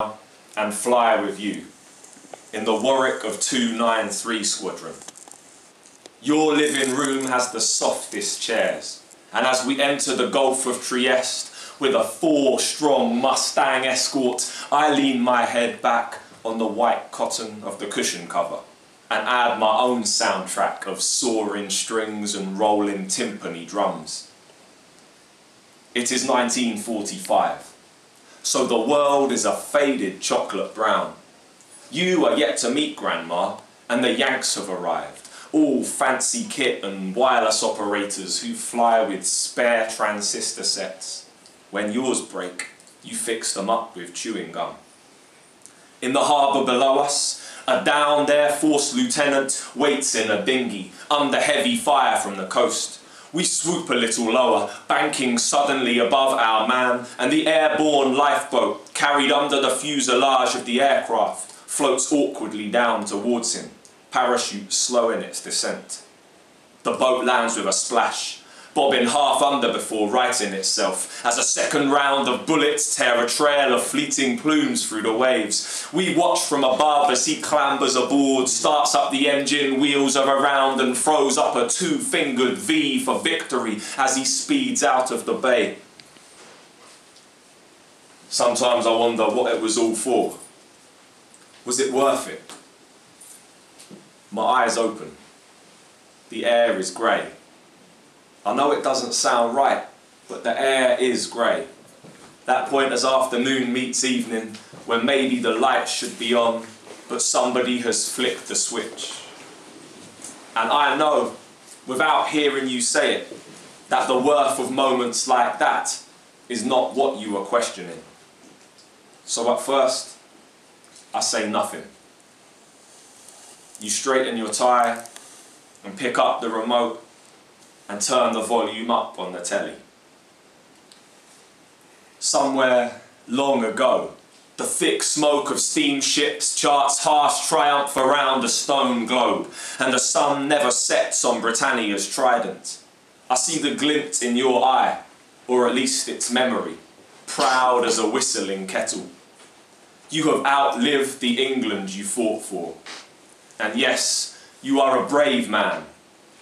and fly with you in the Warwick of 293 Squadron. Your living room has the softest chairs, and as we enter the Gulf of Trieste with a 4-strong Mustang escort, I lean my head back on the white cotton of the cushion cover and add my own soundtrack of soaring strings and rolling timpani drums. It is 1945, so the world is a faded chocolate brown. You are yet to meet Grandma, and the Yanks have arrived, all fancy kit and wireless operators who fly with spare transistor sets. When yours break, you fix them up with chewing gum. In the harbour below us, a downed Air Force lieutenant waits in a dinghy under heavy fire from the coast. We swoop a little lower, banking suddenly above our man, and the airborne lifeboat, carried under the fuselage of the aircraft, floats awkwardly down towards him, parachute slow in its descent. The boat lands with a splash, bobbing half under before righting itself, as a second round of bullets tear a trail of fleeting plumes through the waves. We watch from above as he clambers aboard, starts up the engine, wheels are around and throws up a 2-fingered V for victory as he speeds out of the bay. Sometimes I wonder what it was all for. Was it worth it? My eyes open. The air is grey. I know it doesn't sound right, but the air is grey. That point as afternoon meets evening, when maybe the lights should be on, but somebody has flicked the switch. And I know, without hearing you say it, that the worth of moments like that is not what you are questioning. So at first, I say nothing. You straighten your tie and pick up the remote and turn the volume up on the telly. Somewhere long ago, the thick smoke of steamships charts harsh triumph around a stone globe, and the sun never sets on Britannia's trident. I see the glint in your eye, or at least its memory, proud as a whistling kettle. You have outlived the England you fought for. And yes, you are a brave man,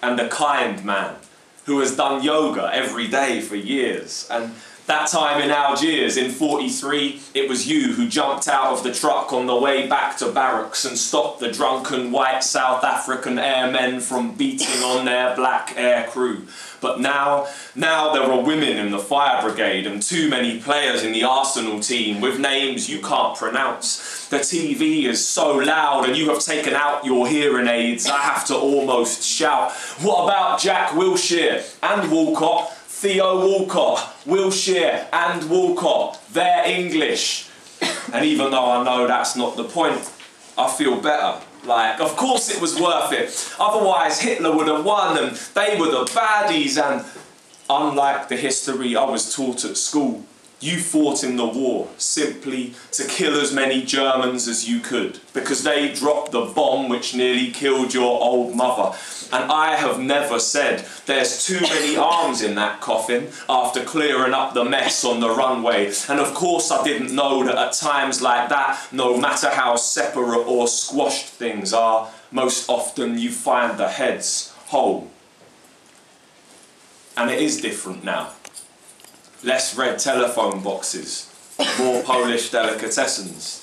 and a kind man, who has done yoga every day for years. And that time in Algiers in '43, it was you who jumped out of the truck on the way back to barracks and stopped the drunken white South African airmen from beating on their black air crew. But now there are women in the fire brigade and too many players in the Arsenal team with names you can't pronounce. The TV is so loud and you have taken out your hearing aids, I have to almost shout. What about Jack Wilshere and Walcott? Theo Walcott, Wilshere and Walcott, they're English. And even though I know that's not the point, I feel better. Like, of course it was worth it. Otherwise Hitler would have won and they were the baddies. And unlike the history I was taught at school, you fought in the war simply to kill as many Germans as you could, because they dropped the bomb which nearly killed your old mother. And I have never said there's too many arms in that coffin after clearing up the mess on the runway. And of course I didn't know that at times like that, no matter how separate or squashed things are, most often you find the heads whole. And it is different now. Less red telephone boxes, more Polish delicatessens.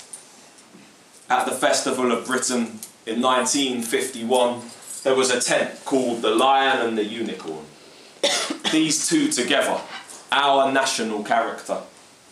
At the Festival of Britain in 1951, there was a tent called The Lion and the Unicorn. These two together, our national character.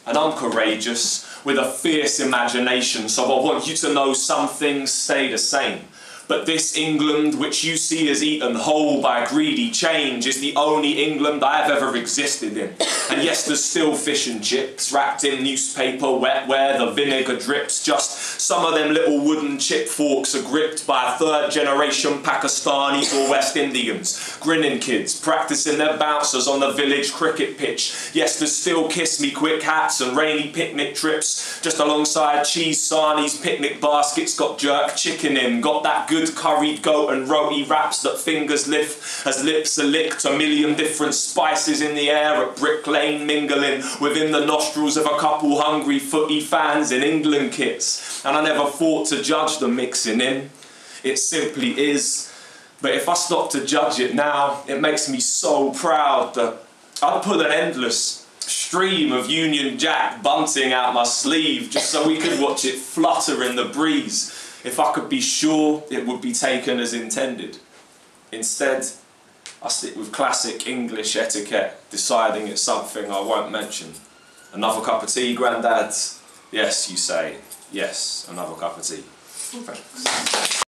And I'm courageous, with a fierce imagination, so I want you to know some things stay the same. But this England, which you see as eaten whole by greedy change, is the only England I've ever existed in. And yes, there's still fish and chips, wrapped in newspaper, wet where the vinegar drips. Just some of them little wooden chip forks are gripped by third-generation Pakistanis or West Indians. Grinning kids, practicing their bouncers on the village cricket pitch. Yes, there's still kiss-me-quick hats and rainy picnic trips. Just alongside cheese sarnies, picnic baskets, got jerk chicken in, got that good good curried goat and roti wraps that fingers lift as lips are licked, a million different spices in the air at Brick Lane mingling within the nostrils of a couple hungry footy fans in England kits. And I never thought to judge the mixing in. It simply is. But if I stop to judge it now, it makes me so proud that I'd put an endless stream of Union Jack bunting out my sleeve just so we could watch it flutter in the breeze, if I could be sure it would be taken as intended. Instead, I stick with classic English etiquette, deciding it's something I won't mention. Another cup of tea, Grandad? Yes, you say. Yes, another cup of tea. Thanks.